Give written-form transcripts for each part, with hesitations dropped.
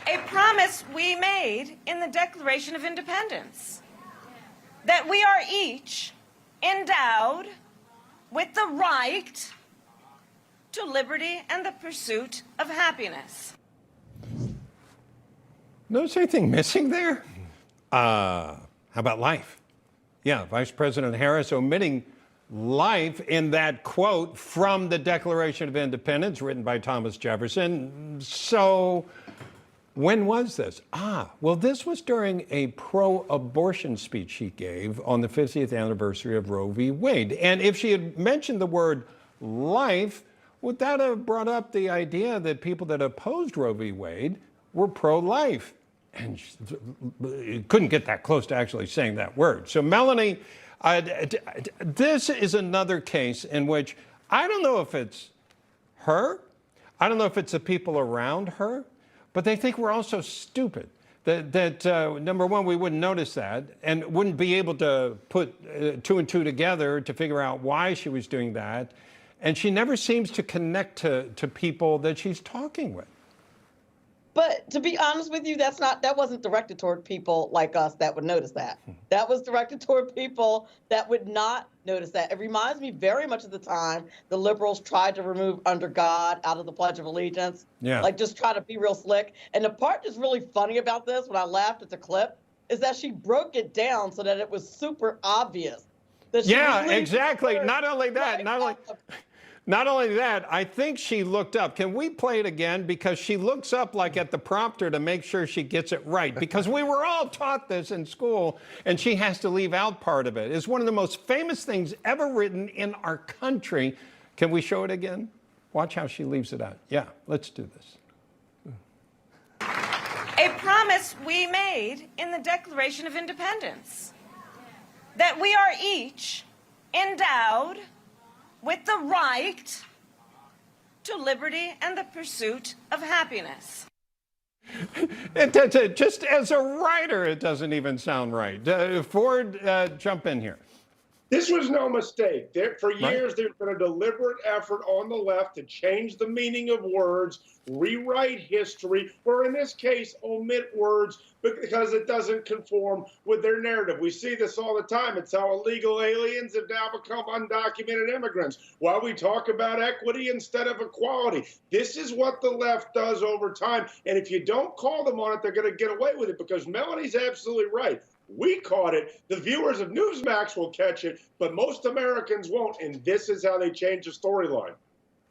A promise we made in the Declaration of Independence, that we are each endowed with the right to liberty and the pursuit of happiness. Notice anything missing there? How about life? Yeah, Vice President Harris omitting life in that quote from the Declaration of Independence written by Thomas Jefferson. So when was this? Well, this was during a pro-abortion speech she gave on the 50th anniversary of Roe v. Wade. And if she had mentioned the word life, would that have brought up the idea that people that opposed Roe v. Wade were pro-life? And she couldn't get that close to actually saying that word. So Melanie, this is another case in which I don't know if it's her, I don't know if it's the people around her, but they think we're all so stupid that number one, we wouldn't notice that and wouldn't be able to put two and two together to figure out why she was doing that. And she never seems to connect to people that she's talking with. But to be honest with you, that wasn't directed toward people like us that would notice that. That was directed toward people that would not notice that. It reminds me very much of the time the liberals tried to remove under God out of the Pledge of Allegiance. Yeah. Like just try to be real slick. And the part that's really funny about this, when I laughed at the clip, is that she broke it down so that it was super obvious. That she yeah, exactly. Not only that, not only that, I think she looked up. Can we play it again? Because she looks up like at the prompter to make sure she gets it right. Because we were all taught this in school, and she has to leave out part of it. It's one of the most famous things ever written in our country. Can we show it again? Watch how she leaves it out. Yeah, let's do this. A promise we made in the Declaration of Independence, that we are each endowed with the right to liberty and the pursuit of happiness. Just as a writer, it doesn't even sound right. Ford, jump in here. This was no mistake. For years, there's been a deliberate effort on the left to change the meaning of words, rewrite history, or in this case, omit words because it doesn't conform with their narrative. We see this all the time. It's how illegal aliens have now become undocumented immigrants. While we talk about equity instead of equality, this is what the left does over time. And if you don't call them on it, they're going to get away with it because Melanie's absolutely right. We caught it. The viewers of Newsmax will catch it, but most Americans won't. And this is how they change the storyline.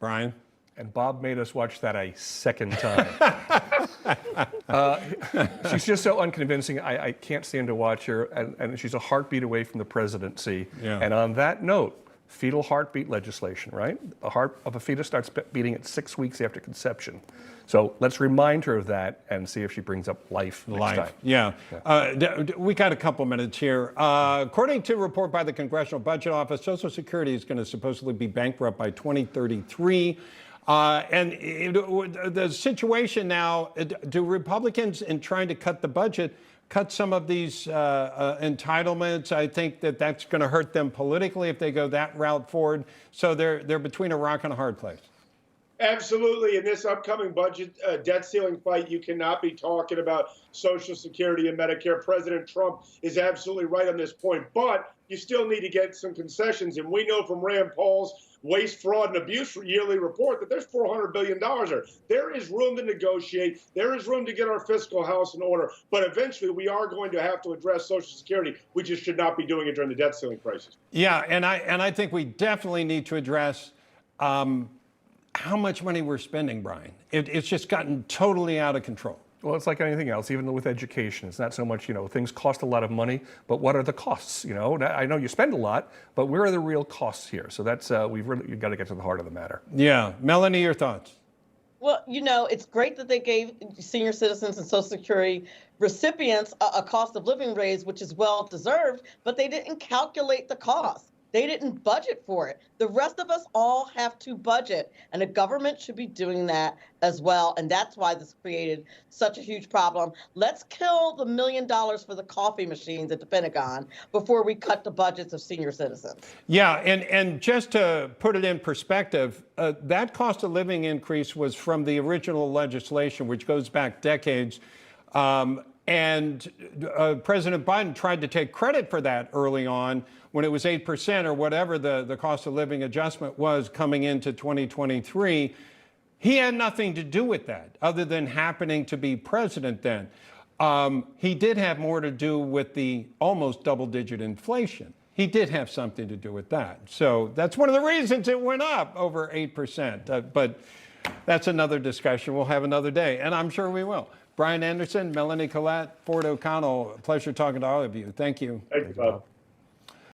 Brian? And Bob made us watch that a second time. She's just so unconvincing. I can't stand to watch her. And she's a heartbeat away from the presidency. Yeah. And on that note, fetal heartbeat legislation, right? The heart of a fetus starts beating at 6 weeks after conception. So let's remind her of that and see if she brings up life next time. Yeah. We got a couple minutes here. According to a report by the Congressional Budget Office, Social Security is going to supposedly be bankrupt by 2033. And the situation now, do Republicans, in trying to cut the budget, cut some of these entitlements? I think that's going to hurt them politically if they go that route forward. So they're between a rock and a hard place. Absolutely. In this upcoming budget debt ceiling fight, you cannot be talking about Social Security and Medicare. President Trump is absolutely right on this point, but you still need to get some concessions. And we know from Rand Paul's waste, fraud, and abuse yearly report that there's $400 billion there. There is room to negotiate. There is room to get our fiscal house in order. But eventually, we are going to have to address Social Security. We just should not be doing it during the debt ceiling crisis. Yeah, and I think we definitely need to address how much money we're spending, Brian. It's just gotten totally out of control. Well, it's like anything else, even with education. It's not so much, things cost a lot of money, but what are the costs? I know you spend a lot, but where are the real costs here? So that's, you've got to get to the heart of the matter. Yeah. Melanie, your thoughts? Well, it's great that they gave senior citizens and Social Security recipients a cost of living raise, which is well deserved, but they didn't calculate the cost. They didn't budget for it. The rest of us all have to budget, and the government should be doing that as well. And that's why this created such a huge problem. Let's kill the $1 million for the coffee machines at the Pentagon before we cut the budgets of senior citizens. Yeah, and just to put it in perspective, that cost of living increase was from the original legislation, which goes back decades. And President Biden tried to take credit for that early on when it was 8% or whatever the cost of living adjustment was coming into 2023. He had nothing to do with that other than happening to be president then. He did have more to do with the almost double-digit inflation. He did have something to do with that. So that's one of the reasons it went up over 8%. But that's another discussion we'll have another day, and I'm sure we will. Brian Anderson, Melanie, Collette, Ford O'Connell, pleasure talking to all of you. Thank you. Thank you, Bob.